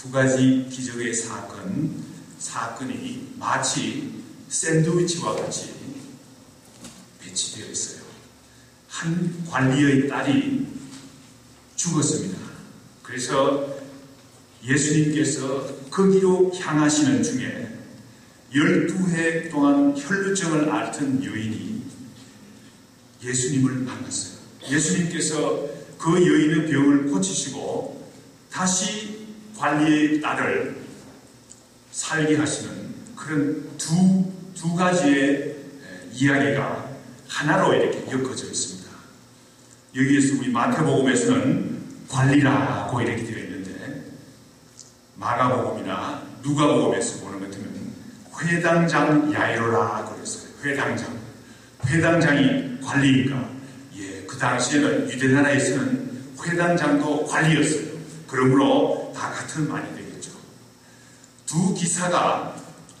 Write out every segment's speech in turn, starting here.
두 가지 기적의 사건이 마치 샌드위치와 같이 배치되어 있어요. 한 관리의 딸이 죽었습니다. 그래서 예수님께서 거기로 향하시는 중에 12해 동안 혈루증을 앓던 여인이 예수님을 만났어요. 예수님께서 그 여인의 병을 고치시고 다시 관리의 딸을 살게 하시는 그런 두 가지의 이야기가 하나로 이렇게 엮어져 있습니다. 여기에서 우리 마태복음에서는 관리라고 이렇게 되어 있는데, 마가복음이나 누가복음에서 보는 것 같으면 회당장 야이로라고 그랬어요. 회당장이 관리인가? 예, 그 당시에는 유대나라에서는 회당장도 관리였어요. 그러므로 다 같은 말이 되겠죠. 두 기사가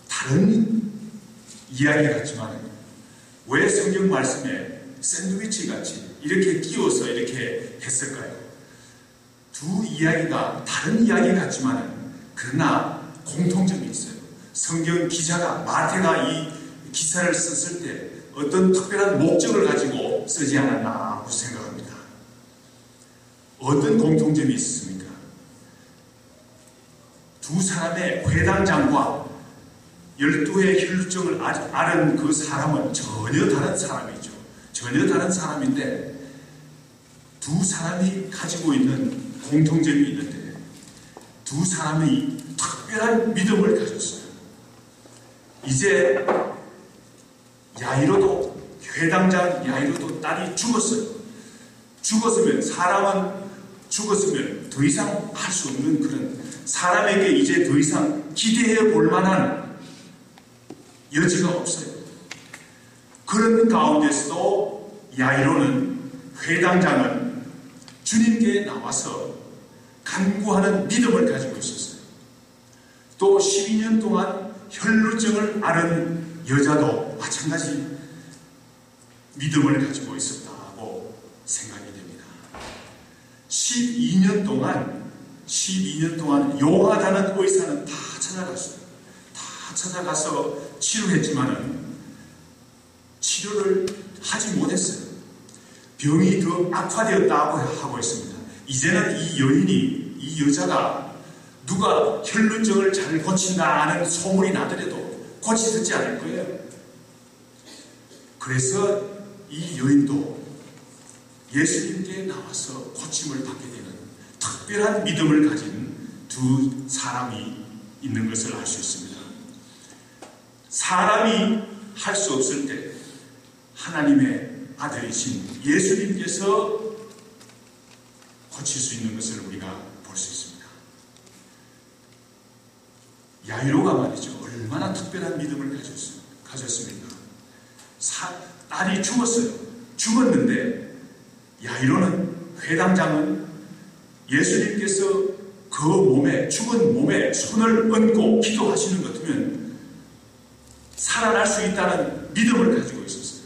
다른 이야기 같지만 왜 성경 말씀에 샌드위치 같이 이렇게 끼워서 이렇게 했을까요? 두 이야기가 다른 이야기 같지만 그러나 공통점이 있어요. 성경 기자가, 마태가 이 기사를 썼을 때 어떤 특별한 목적을 가지고 쓰지 않았나 생각합니다. 어떤 공통점이 있습니까? 두 사람의 회당장과 12의 혈루증을 앓은 그 사람은 전혀 다른 사람이죠. 전혀 다른 사람인데 두 사람이 가지고 있는 공통점이 있는데 두 사람이 특별한 믿음을 가졌어요. 이제 야이로도, 회당장 야이로도 딸이 죽었어요. 사람은 죽었으면 더 이상 할 수 없는 그런, 사람에게 이제 더 이상 기대해 볼 만한 여지가 없어요. 그런 가운데서도 야이로는, 회당장은 주님께 나와서 간구하는 믿음을 가지고 있었어요. 또 12년 동안 혈루증을 앓은 여자도 마찬가지 믿음을 가지고 있었다고 생각이 됩니다. 12년 동안 요하다는 의사는 다 찾아갔어요. 다 찾아가서 치료했지만은 치료를 하지 못했어요. 병이 더 악화되었다고 하고 있습니다. 이제는 이 여자가 누가 혈루증을 잘 고친다 하는 소문이 나더라도 고치지 않을 거예요. 그래서 이 여인도 예수님께 나와서 고침을 받게 되는 특별한 믿음을 가진 두 사람이 있는 것을 알 수 있습니다. 사람이 할 수 없을 때 하나님의 아들이신 예수님께서 고칠 수 있는 것을 우리가 볼 수 있습니다. 야이로가 말이죠. 얼마나 특별한 믿음을 가졌습니까? 딸이 죽었는데 야이로는, 회당장은 예수님께서 그 죽은 몸에 손을 얹고 기도하시는 것 같으면 살아날 수 있다는 믿음을 가지고 있었어요.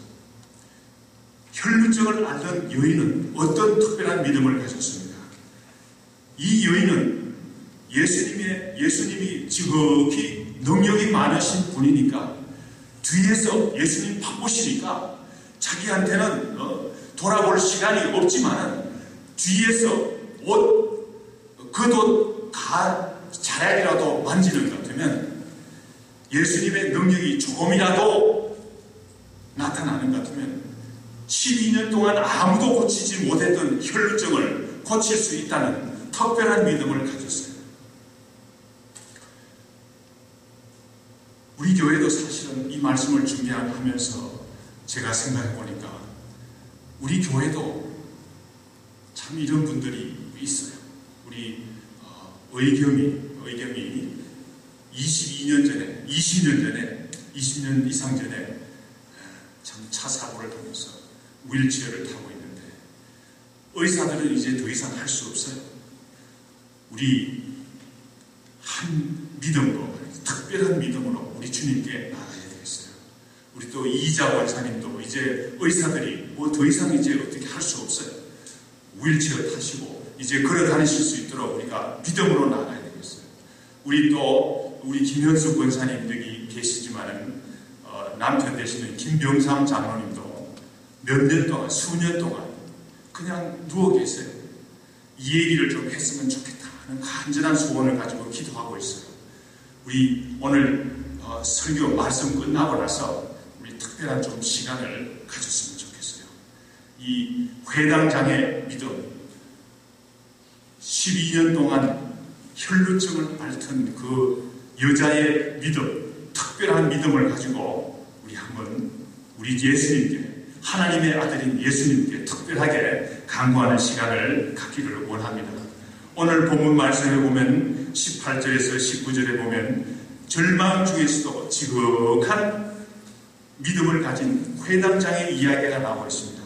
혈루증을 앓던 여인은 어떤 특별한 믿음을 가졌습니까? 이 여인은 예수님이 지극히 능력이 많으신 분이니까 뒤에서 예수님 바쁘시니까 자기한테는 돌아볼 시간이 없지만 뒤에서 그 자락이라도 만지는 것 같으면 예수님의 능력이 조금이라도 나타나는 것 같으면 12년 동안 아무도 고치지 못했던 혈루증을 고칠 수 있다는 특별한 믿음을 가졌어요. 우리 교회도 사실은 이 말씀을 준비하면서 제가 생각해 보니까 우리 교회도 참 이런 분들이 있어요. 우리 의겸이 20년 이상 전에 참 차 사고를 하면서 휠체어를 타고 있는데 의사들은 이제 더 이상 할 수 없어요. 우리 한 믿음으로, 특별한 믿음으로 우리 주님께 나가야 되겠어요. 우리 또 이자 원사님도 이제 의사들이 더 이상 이제 어떻게 할 수 없어요. 휠체어 타시고 이제 걸어 다니실 수 있도록 우리가 믿음으로 나가야 되겠어요. 우리 김현수 권사님들이 계시지만은 남편 되시는 김병삼 장로님도 몇 년 동안, 수년 동안 그냥 누워 계세요. 이 얘기를 좀 했으면 좋겠다 하는 간절한 소원을 가지고 기도하고 있어요. 우리 오늘 설교 말씀 끝나고 나서 우리 특별한 좀 시간을 가졌으면 좋겠어요. 이 회당장의 믿음, 12년 동안 혈루증을 앓던 그 여자의 믿음, 특별한 믿음을 가지고 우리 한번 우리 예수님께, 하나님의 아들인 예수님께 특별하게 간구하는 시간을 갖기를 원합니다. 오늘 본문 말씀에 보면 18절에서 19절에 보면 절망 중에서도 지극한 믿음을 가진 회당장의 이야기가 나오고 있습니다.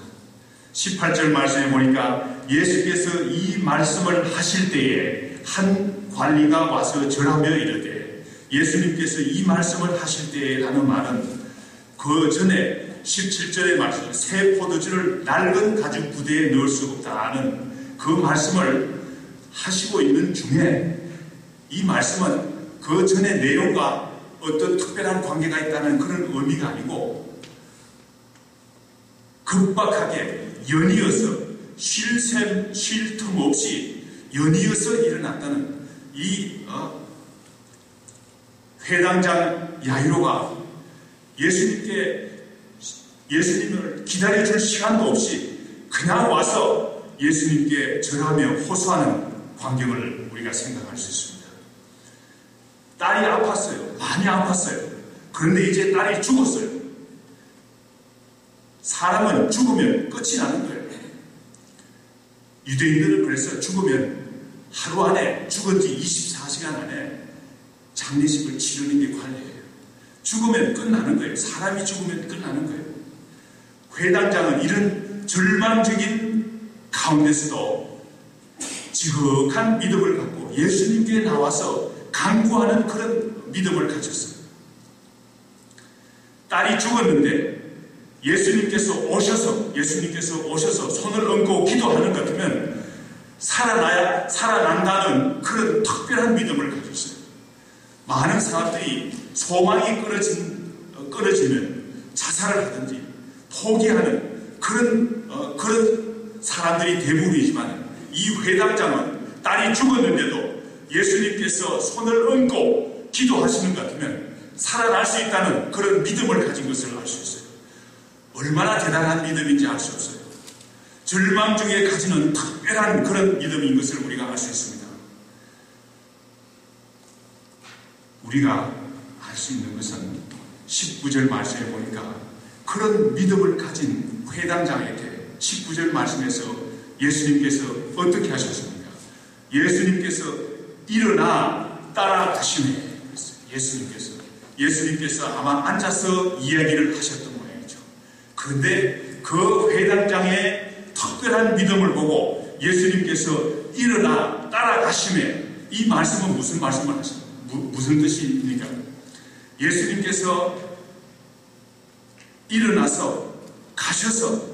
18절 말씀에 보니까 예수께서 이 말씀을 하실 때에 한 관리가 와서 절하며 이르되, 예수님께서 이 말씀을 하실 때에 라는 말은 그 전에 17절의 말씀, 새 포도주를 낡은 가죽 부대에 넣을 수 없다는 그 말씀을 하시고 있는 중에, 이 말씀은 그 전의 내용과 어떤 특별한 관계가 있다는 그런 의미가 아니고 급박하게 연이어서 쉴 틈 없이 연이어서 일어났다는 이 회당장 야이로가 예수님을 기다려줄 시간도 없이 그냥 와서 예수님께 절하며 호소하는 광경을 우리가 생각할 수 있습니다. 딸이 아팠어요. 많이 아팠어요. 그런데 이제 딸이 죽었어요. 사람은 죽으면 끝이 나는 거예요. 유대인들은 그래서 죽으면 하루 안에, 죽은 지 24시간 안에 장례식을 치르는 게 관례예요. 죽으면 끝나는 거예요. 사람이 죽으면 끝나는 거예요. 회당장은 이런 절망적인 가운데서도 지극한 믿음을 갖고 예수님께 나와서 간구하는 그런 믿음을 가졌어요. 딸이 죽었는데 예수님께서 오셔서 손을 얹고 기도하는 것 같으면 살아난다는 그런 특별한 믿음을 가졌어요. 많은 사람들이 소망이 끊어지면 자살을 하든지 포기하는 그런 사람들이 대부분이지만, 이 회당장은 딸이 죽었는데도 예수님께서 손을 얹고 기도하시는 것 같으면 살아날 수 있다는 그런 믿음을 가진 것을 알 수 있어요. 얼마나 대단한 믿음인지 알 수 없어요. 절망 중에 가지는 특별한 그런 믿음인 것을 우리가 알 수 있습니다. 우리가 알 수 있는 것은 19절 말씀에 보니까 그런 믿음을 가진 회당장에게 19절 말씀에서 예수님께서 어떻게 하셨습니까? 예수님께서 일어나 따라가시네. 예수님께서 아마 앉아서 이야기를 하셨던 모양이죠. 그런데 그 회당장의 특별한 믿음을 보고 예수님께서 일어나 따라가시네. 이 말씀은 무슨 말씀을 하십니까? 무슨 뜻입니까? 예수님께서 일어나서 가셔서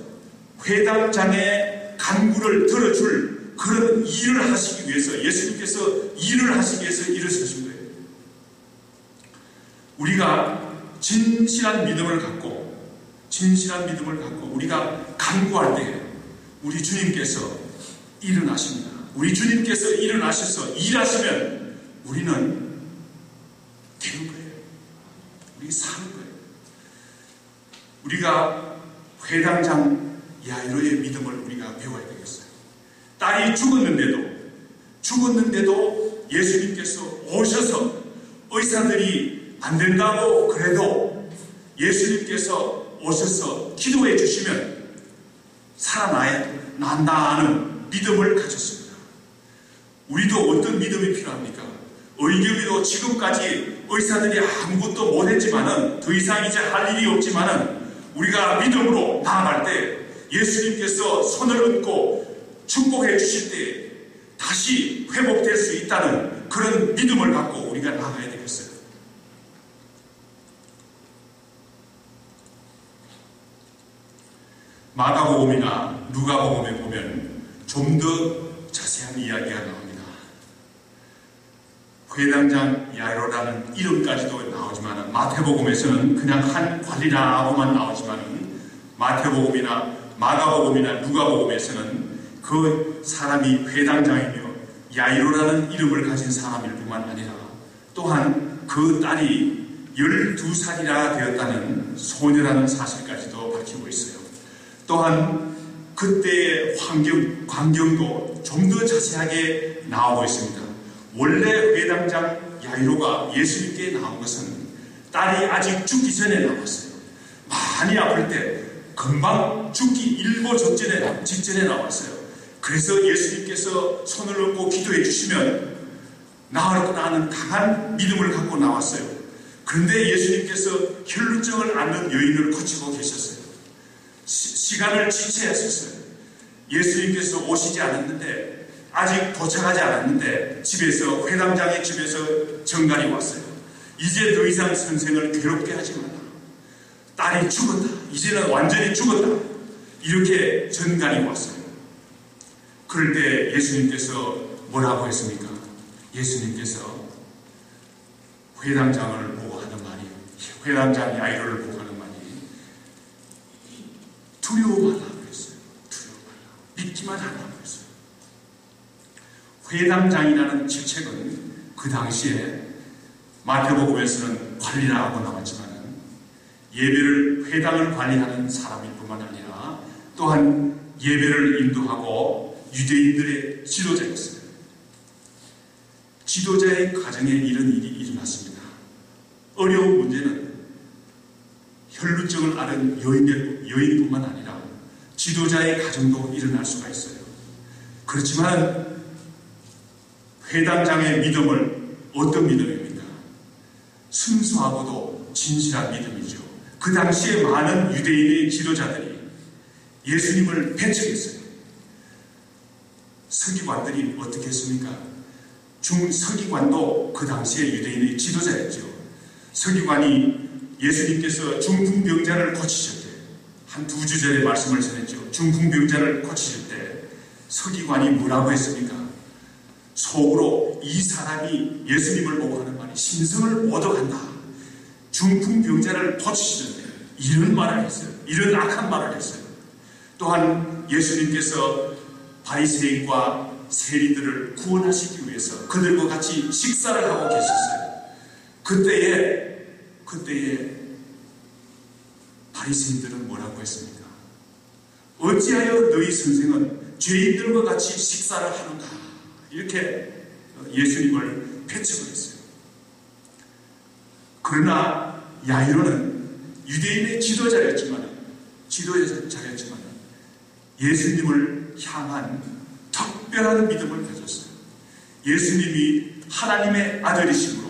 회당장의 간구를 들어줄 그런 일을 하시기 위해서, 예수님께서 일을 하시기 위해서 일어서신 거예요. 우리가 진실한 믿음을 갖고 우리가 간구할 때 우리 주님께서 일어나십니다. 우리 주님께서 일어나셔서 일하시면 우리는 되는 거예요. 우리 사는 거예요. 우리가 회당장 야이로의 믿음을 우리가 배워야 되겠어요. 딸이 죽었는데도 예수님께서 오셔서, 의사들이 안 된다고 그래도 예수님께서 오셔서 기도해 주시면 살아난다는 믿음을 가졌습니다. 우리도 어떤 믿음이 필요합니까? 의겸이도 지금까지 의사들이 아무것도 못했지만은, 더 이상 이제 할 일이 없지만은, 우리가 믿음으로 나아갈 때 예수님께서 손을 얹고 축복해 주실 때 다시 회복될 수 있다는 그런 믿음을 갖고 우리가 나아가야 되겠어요. 마가복음이나 누가복음에 보면 좀 더 자세한 이야기가 나옵니다. 회당장 야이로라는 이름까지도 나오지만 마태복음에서는 그냥 한 관리라고만 나오지만 마태복음이나 마가복음이나 누가복음에서는 그 사람이 회당장이며 야이로라는 이름을 가진 사람일 뿐만 아니라 또한 그 딸이 12살이나 되었다는 소녀라는 사실까지도 밝히고 있어요. 또한 그때의 광경도 좀 더 자세하게 나오고 있습니다. 원래 회당장 야이로가 예수님께 나온 것은 딸이 아직 죽기 전에 나왔어요. 많이 아플 때 금방 죽기 일보 직전에 나왔어요. 그래서 예수님께서 손을 얹고 기도해 주시면 나을 거라 하는 강한 믿음을 갖고 나왔어요. 그런데 예수님께서 혈루증을 앓는 여인을 고치고 계셨어요. 시간을 지체하셨어요. 예수님께서 오시지 않았는데 아직 도착하지 않았는데 집에서 회당장의 집에서 정갈이 왔어요. 이제 더 이상 선생을 괴롭게 하지 마라. 딸이 죽었다. 이제는 완전히 죽었다. 이렇게 전갈이 왔어요. 그럴 때 예수님께서 뭐라고 했습니까? 예수님께서 회당장을 보고 하는 말이, 회당장 야이로를 보고 하는 말이 두려워 말라 그랬어요. 두려워 말라. 믿기만 하라 그랬어요. 회당장이라는 직책은 그 당시에 마태복음에서는 관리라고 나왔지만 예배를 회당을 관리하는 사람일 뿐만 아니라 또한 예배를 인도하고 유대인들의 지도자였어요. 지도자의 가정에 이런 일이 일어났습니다. 어려운 문제는 혈루증을 앓은 여인뿐만 아니라 지도자의 가정도 일어날 수가 있어요. 그렇지만 회당장의 믿음을 어떤 믿음입니까? 순수하고도 진실한 믿음이죠. 그 당시에 많은 유대인의 지도자들이 예수님을 배척했어요. 서기관들이 어떻게 했습니까? 서기관도 그 당시에 유대인의 지도자였죠. 서기관이 예수님께서 중풍병자를 고치실 때, 한 2주 전에 말씀을 전했죠. 중풍병자를 고치실 때 서기관이 뭐라고 했습니까? 속으로 이 사람이 예수님을 보고 하는 말이 신성을 얻어간다. 중풍병자를 고치시는데 이런 말을 했어요. 이런 악한 말을 했어요. 또한 예수님께서 바리새인과 세리들을 구원하시기 위해서 그들과 같이 식사를 하고 계셨어요. 그때에 바리새인들은 뭐라고 했습니까? 어찌하여 너희 선생은 죄인들과 같이 식사를 하는가? 이렇게 예수님을 배척을 했어요. 그러나 야이로는 유대인의 지도자였지만 예수님을 향한 특별한 믿음을 가졌어요. 예수님이 하나님의 아들이심으로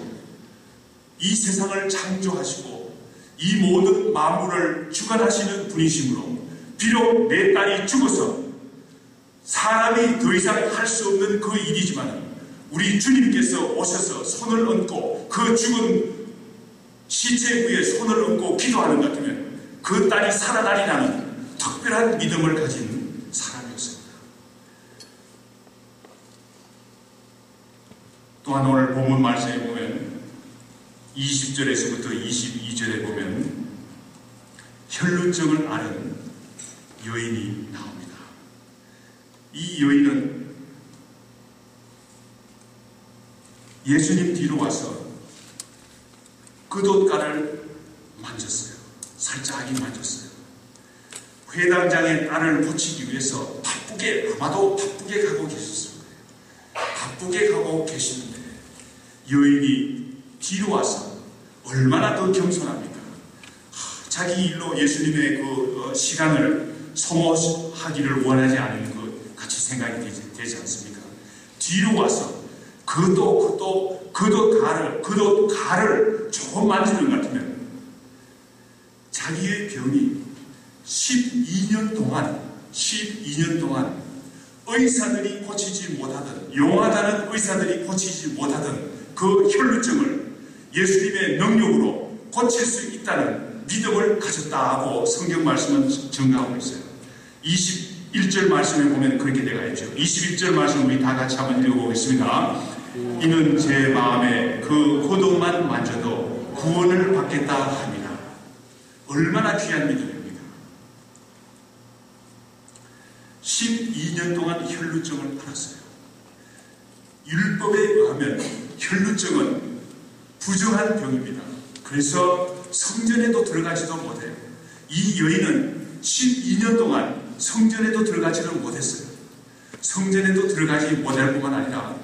이 세상을 창조하시고 이 모든 만물을 주관하시는 분이심으로 비록 내 딸이 죽어서 사람이 더 이상 할 수 없는 그 일이지만 우리 주님께서 오셔서 손을 얹고 그 죽은 시체 위에 손을 얹고 기도하는 것 같으면 그 딸이 살아나리라는 특별한 믿음을 가진 사람이었습니다. 또한 오늘 본문 말씀에 보면 20절에서부터 22절에 보면 혈루증을 앓은 여인이 나옵니다. 이 여인은 예수님 뒤로 와서 긋옷가를 만졌어요. 살짝이 만졌어요. 회당장의 딸을 고치기 위해서 아마도 바쁘게 가고 계셨을 거예요. 바쁘게 가고 계시는데 여인이 뒤로 와서 얼마나 더 겸손합니까? 자기 일로 예수님의 그 시간을 소모하기를 원하지 않는 것 같이 생각이 되지 않습니까? 뒤로 와서 그 덧가를 조금 만지는 것 같으면 자기의 병이 12년 동안 의사들이 고치지 못하던, 용하다는 의사들이 고치지 못하던 그 혈루증을 예수님의 능력으로 고칠 수 있다는 믿음을 가졌다고 성경 말씀은 증가하고 있어요. 21절 말씀에 보면 그렇게 되어 있죠. 21절 말씀 우리 다 같이 한번 읽어보겠습니다. 이는 제 마음에 그 고통만 만져도 구원을 받겠다 합니다. 얼마나 귀한 믿음입니다. 12년 동안 혈루증을 앓았어요. 율법에 의하면 혈루증은 부정한 병입니다. 그래서 성전에도 들어가지도 못해요. 이 여인은 12년 동안 성전에도 들어가지를 못했어요. 성전에도 들어가지 못할 뿐만 아니라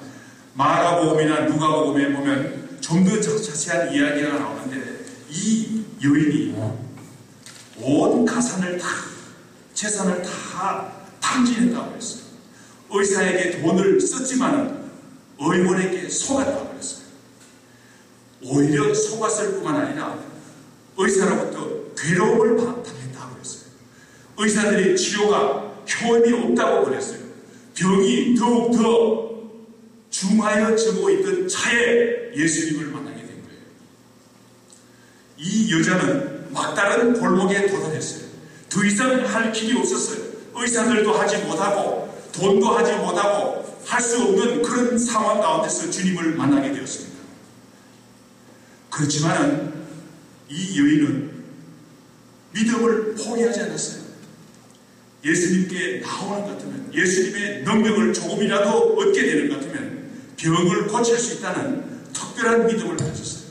마가복음이나 누가복음에 보면 좀 더 자세한 이야기가 나오는데 이 여인이 온 가산을 다, 재산을 다 탕진했다고 했어요. 의사에게 돈을 썼지만 의원에게 속았다고 했어요. 오히려 속았을 뿐만 아니라 의사로부터 괴로움을 당했다고 했어요. 의사들이 치료가 효험이 없다고 그랬어요. 병이 더욱더 중하여지고 있던 차에 예수님을 만나게 된 거예요. 이 여자는 막다른 골목에 도달했어요. 더 이상 할 길이 없었어요. 의사들도 하지 못하고 돈도 하지 못하고 할 수 없는 그런 상황 가운데서 주님을 만나게 되었습니다. 그렇지만 이 여인은 믿음을 포기하지 않았어요. 예수님께 나오는 것 같으면, 예수님의 능력을 조금이라도 얻게 되는 것 같으면 병을 고칠 수 있다는 특별한 믿음을 가졌어요.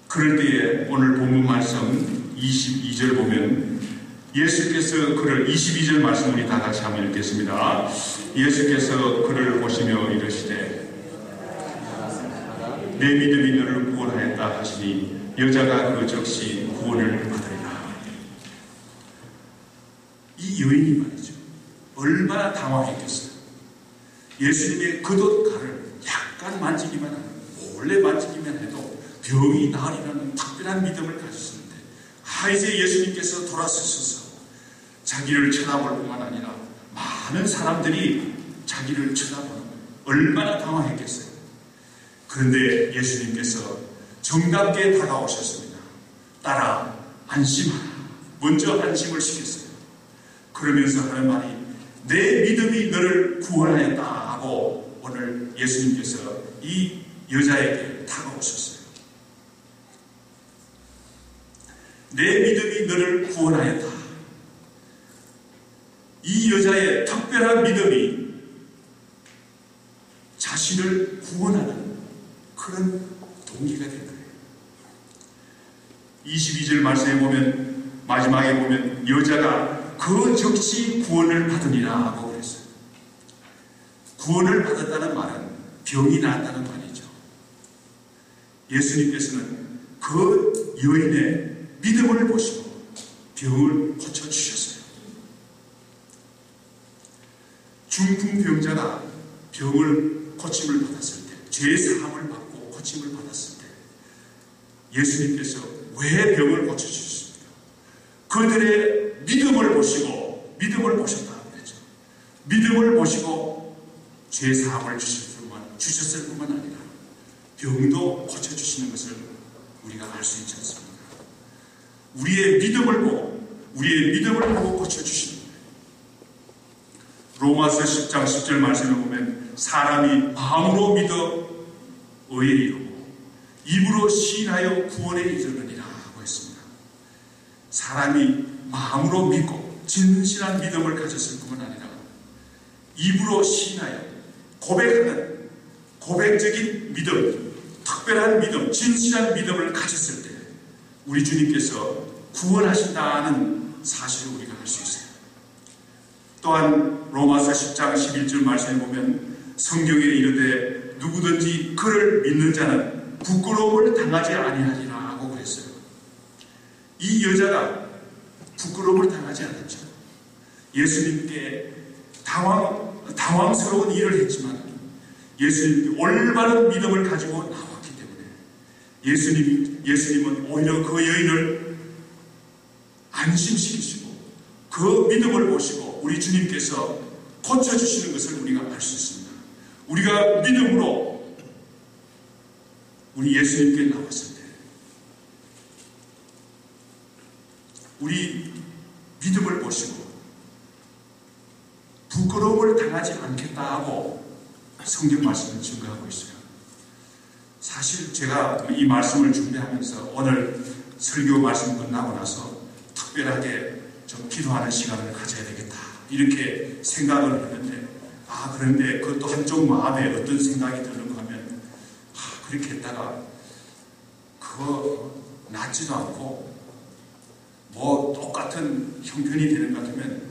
그럴 때에 오늘 본문 말씀 22절 보면 예수께서 그를, 22절 말씀 우리 다 같이 한번 읽겠습니다. 예수께서 그를 보시며 이르시되 내 믿음이 너를 구원하였다 하시니 여자가 그 즉시 구원을 받으리라. 이 여인이 말이죠, 얼마나 당황했겠어요. 예수님의 겉옷가를 약간 만지기만 하면, 몰래 만지기만 해도 병이 나으리라는 특별한 믿음을 가졌습니다. 이제 예수님께서 돌아서셔서 자기를 쳐다볼 뿐만 아니라 많은 사람들이 자기를 쳐다보는 거예요. 얼마나 당황했겠어요. 그런데 예수님께서 정답게 다가오셨습니다. 따라 안심하라. 먼저 안심을 시켰어요. 그러면서 하는 말이 내 믿음이 너를 구원하였다 하고 오늘 예수님께서 이 여자에게 다가오셨어요. 내 믿음이 너를 구원하였다. 이 여자의 특별한 믿음이 자신을 구원하는 그런 동기가 된 거예요. 22절 말씀에 보면, 마지막에 보면 여자가 그 즉시 구원을 받으니라 하고 그랬어요. 구원을 받았다는 말은 병이 나았다는 말이죠. 예수님께서는 그 여인의 믿음을 보시고 병을 고쳐주셨어요. 중풍병자가 병을 고침을 받았을 때, 죄사함을 받고 고침을 받았을 때 예수님께서 왜 병을 고쳐주셨습니까? 그들의 믿음을 보시고, 믿음을 보셨다고 그랬죠. 믿음을 보시고 죄사함을 주셨을 뿐만 아니라 병도 고쳐주시는 것을 우리가 알 수 있지 않습니까? 우리의 믿음을 보고 고쳐주시는 거예요. 로마서 10장 10절 말씀을 보면 사람이 마음으로 믿어 의에 이르고 입으로 시인하여 구원에 이르느니라 하고 했습니다. 사람이 마음으로 믿고 진실한 믿음을 가졌을 뿐만 아니라 입으로 시인하여 고백하는 고백적인 믿음, 특별한 믿음, 진실한 믿음을 가졌을 때 우리 주님께서 구원하신다는 사실을 우리가 알 수 있어요. 또한 로마서 10장 11절 말씀에 보면 성경에 이르되 누구든지 그를 믿는 자는 부끄러움을 당하지 아니하리라 하고 그랬어요. 이 여자가 부끄러움을 당하지 않았죠. 예수님께 당황스러운 일을 했지만 예수님께 올바른 믿음을 가지고 나왔기 때문에 예수님은 오히려 그 여인을 안심시키시고 그 믿음을 보시고 우리 주님께서 고쳐주시는 것을 우리가 알 수 있습니다. 우리가 믿음으로 우리 예수님께 나왔을 때 우리 믿음을 보시고 부끄러움을 당하지 않겠다 하고 성경 말씀을 증거하고 있어요. 사실 제가 이 말씀을 준비하면서 오늘 설교 말씀 끝나고 나서 특별하게 좀 기도하는 시간을 가져야 되겠다 이렇게 생각을 했는데 그런데 그것도 한쪽 마음에 어떤 생각이 드는가 하면 그렇게 했다가 그거 낫지도 않고 뭐 똑같은 형편이 되는 것 같으면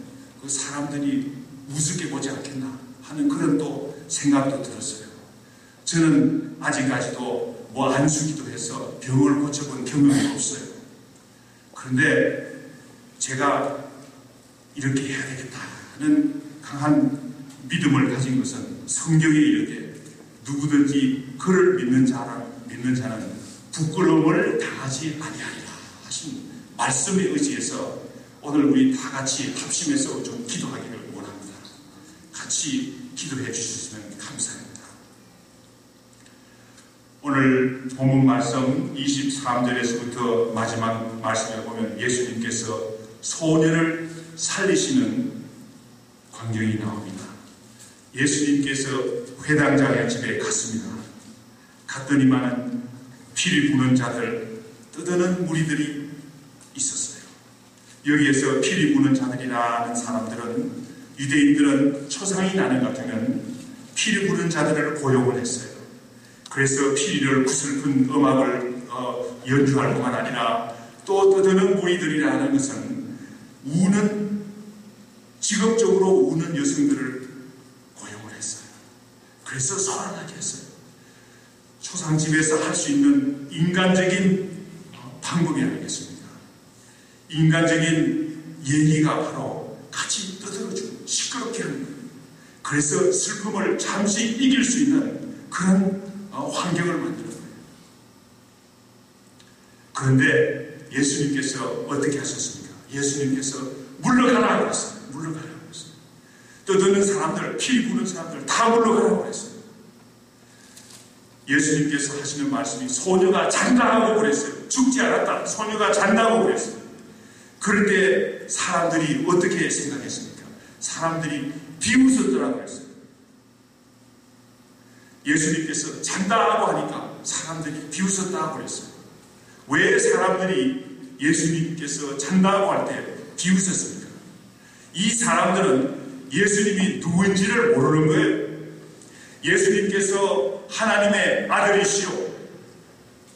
그 사람들이 우습게 보지 않겠나 하는 그런 또 생각도 들었어요. 저는 아직까지도 뭐 안수기도 해서 병을 고쳐본 경험이 없어요. 그런데 제가 이렇게 해야 되겠다 하는 강한 믿음을 가진 것은 성경에 이르되 누구든지 그를 믿는 자는 부끄러움을 당하지 아니하리라 하신 말씀에 의지해서 오늘 우리 다 같이 합심해서 좀 기도하기를 원합니다. 같이 기도해 주셨으면 감사합니다. 오늘 본문 말씀 23절에서부터 마지막 말씀에 보면 예수님께서 소년을 살리시는 광경이 나옵니다. 예수님께서 회당장의 집에 갔습니다. 갔더니만은 피를 부는 자들, 떠드는 무리들이 있었어요. 여기에서 피를 부는 자들이라는 사람들은 유대인들은 초상이 나는 것 같으면 피를 부는 자들을 고용을 했어요. 그래서 피리를 구슬픈 음악을 연주할 뿐만 아니라 또 떠드는 무리들이라는 것은 직업적으로 우는 여성들을 고용을 했어요. 그래서 소란하게 했어요. 초상집에서 할 수 있는 인간적인 방법이 아니겠습니까? 인간적인 얘기가 바로 같이 떠들어주고 시끄럽게 하는 거예요. 그래서 슬픔을 잠시 이길 수 있는 그런 환경을 만드는 거예요. 그런데 예수님께서 어떻게 하셨습니까? 예수님께서 물러가라고 했어요. 물러가라고 했어요. 떠드는 사람들, 피 부는 사람들 다 물러가라고 했어요. 예수님께서 하시는 말씀이 소녀가 잔다고 그랬어요. 죽지 않았다. 소녀가 잔다고 그랬어요. 그럴 때 사람들이 어떻게 생각했습니까? 사람들이 비웃었더라고 했어요. 예수님께서 잔다고 하니까 사람들이 비웃었다고 그랬어요. 왜 사람들이 예수님께서 잔다고 할 때 비웃었습니까? 이 사람들은 예수님이 누구인지를 모르는 거예요. 예수님께서 하나님의 아들이시오,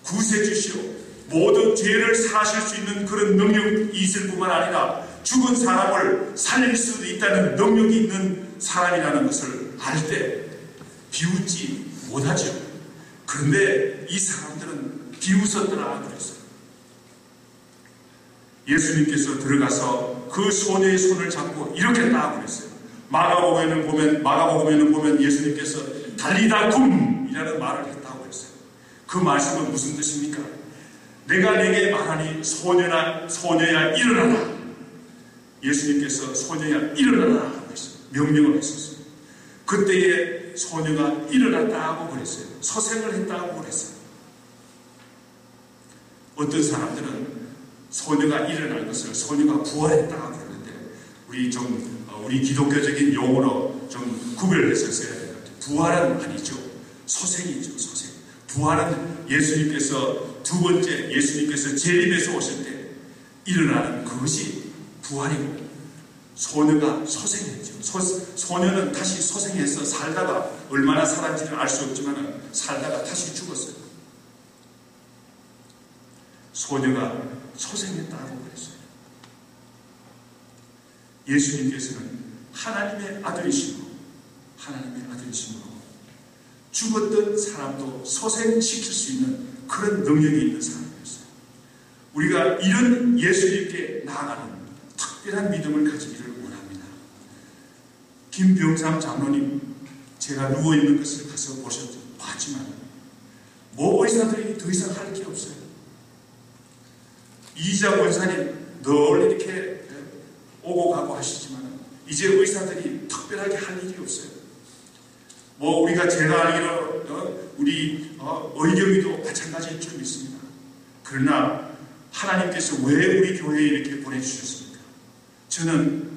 구세주시오, 모든 죄를 사하실 수 있는 그런 능력이 있을 뿐만 아니라 죽은 사람을 살릴 수도 있다는 능력이 있는 사람이라는 것을 알 때 비웃지 못하죠. 그런데 이 사람들은 비웃었더라 그랬어요. 예수님께서 들어가서 그 소녀의 손을 잡고 이렇게 딱 그랬어요. 마가복음에는 보면 예수님께서 달리다 굼이라는 말을 했다고 했어요. 그 말씀은 무슨 뜻입니까? 내가 내게 말하니 소녀야 일어나라. 예수님께서 소녀야 일어나라 하고 있어요. 명령을 했었어요. 그때에 소녀가 일어났다고 그랬어요. 소생을 했다고 그랬어요. 어떤 사람들은 소녀가 일어난 것을 소녀가 부활했다고 그러는데 우리 기독교적인 용어로 좀 구별해서 써야 돼요. 부활은 아니죠. 소생이죠. 소생. 부활은 예수님께서 두 번째 예수님께서 재림에서 오실 때 일어나는 그것이 부활이고 소녀가 소생했죠. 소녀는 다시 소생해서 살다가 얼마나 살았지는 알 수 없지만 살다가 다시 죽었어요. 소녀가 소생했다고 그랬어요. 예수님께서는 하나님의 아들이시고 죽었던 사람도 소생시킬 수 있는 그런 능력이 있는 사람이었어요. 우리가 이런 예수님께 나아가는 특별한 믿음을 가지기를 원합니다. 김병삼 장로님, 제가 누워있는 것을 가서 봤지만 뭐 의사들이 더 이상 할 게 없어요. 이자 원사님 늘 이렇게 오고 가고 하시지만 이제 의사들이 특별하게 할 일이 없어요. 제가 알기로 우리 의경이도 마찬가지일 줄 믿습니다. 그러나 하나님께서 왜 우리 교회에 이렇게 보내주셨습니까? 저는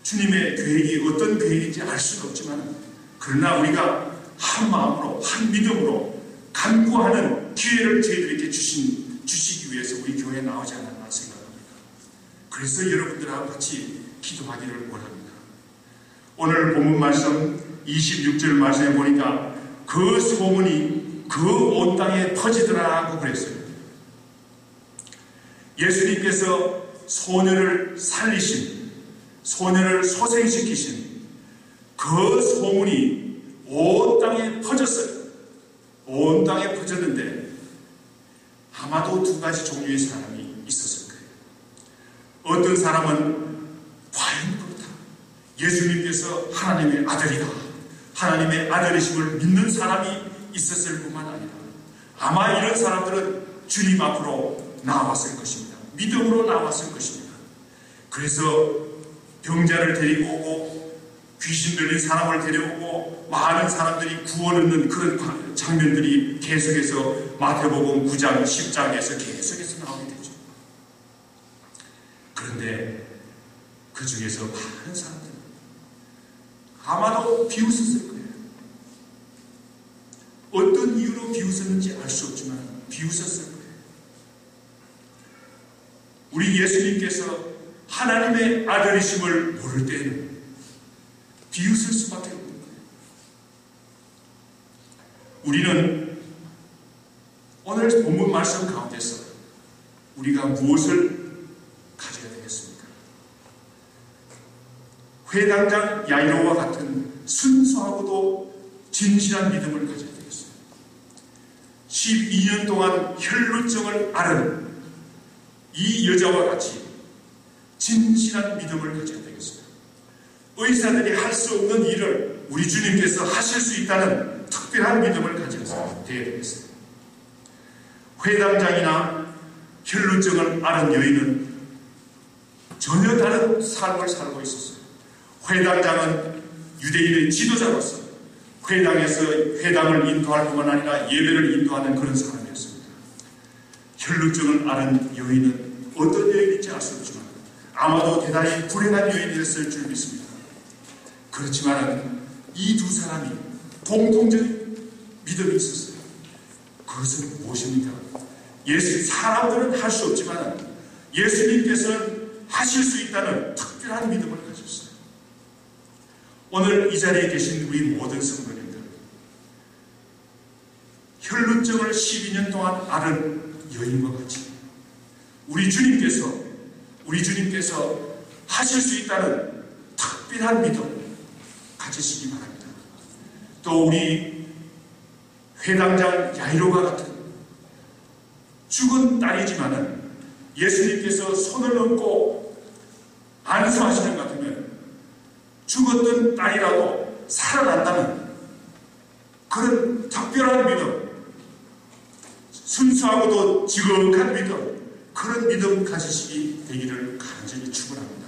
주님의 계획이 어떤 계획인지 알 수는 없지만, 그러나 우리가 한 마음으로, 한 믿음으로 간구하는 기회를 저희들에게 주시기 위해서 우리 교회에 나오지 않았나 생각합니다. 그래서 여러분들하고 같이 기도하기를 원합니다. 오늘 본문 말씀 26절 말씀에 보니까 그 소문이 그 온 땅에 퍼지더라고 그랬어요. 예수님께서 소녀를 살리신, 소녀를 소생시키신 그 소문이 온 땅에 퍼졌어요. 온 땅에 퍼졌는데 아마도 두 가지 종류의 사람이 있었을 거예요. 어떤 사람은 과연 그렇다, 예수님께서 하나님의 아들이다, 하나님의 아들이심을 믿는 사람이 있었을 뿐만 아니라 아마 이런 사람들은 주님 앞으로 나왔을 것입니다. 믿음으로 나왔을 것입니다. 그래서 병자를 데리고 오고 귀신 들린 사람을 데려오고 많은 사람들이 구원 얻는 그런 장면들이 계속해서 마태복음 9장 10장에서 계속해서 나오게 되죠. 그런데 그 중에서 많은 사람들은 아마도 비웃었을 거예요. 어떤 이유로 비웃었는지 알 수 없지만 비웃었을 거예요. 우리 예수님께서 하나님의 아들이심을 모를 때에는 비웃을 수밖에 없는 거예요. 우리는 오늘 본문 말씀 가운데서 우리가 무엇을 가져야 되겠습니까? 회당장 야이로와 같은 순수하고도 진실한 믿음을 가져야 되겠어요. 12년 동안 혈루증을 앓은 이 여자와 같이 진실한 믿음을 가져야 되겠어요. 의사들이 할 수 없는 일을 우리 주님께서 하실 수 있다는 특별한 믿음을 가져야 되겠어요. 회당장이나 혈루증을 앓은 여인은 전혀 다른 삶을 살고 있었어요. 회당장은 유대인의 지도자로서 회당에서 회당을 인도할 뿐만 아니라 예배를 인도하는 그런 사람이었습니다. 혈루증을 앓은 여인은 어떤 여인인지 알 수 없지만 아마도 대단히 불행한 여인이었을 줄 믿습니다. 그렇지만 이 두 사람이 공통적인 믿음이 있었어요. 그것은 무엇입니까? 사람들은 할 수 없지만 예수님께서는 하실 수 있다는 특별한 믿음을 가졌어요. 오늘 이 자리에 계신 우리 모든 성도님들, 혈루증을 12년 동안 앓은 여인과 같이 우리 주님께서 하실 수 있다는 특별한 믿음 가지시기 바랍니다. 또 우리 회당장 야이로가 같은 죽은 딸이지만은 예수님께서 손을 얹고 안수하시는 것 같으면 죽었던 딸이라도 살아난다는 그런 특별한 믿음, 순수하고도 지극한 믿음, 그런 믿음 가지시기 되기를 간절히 축원합니다.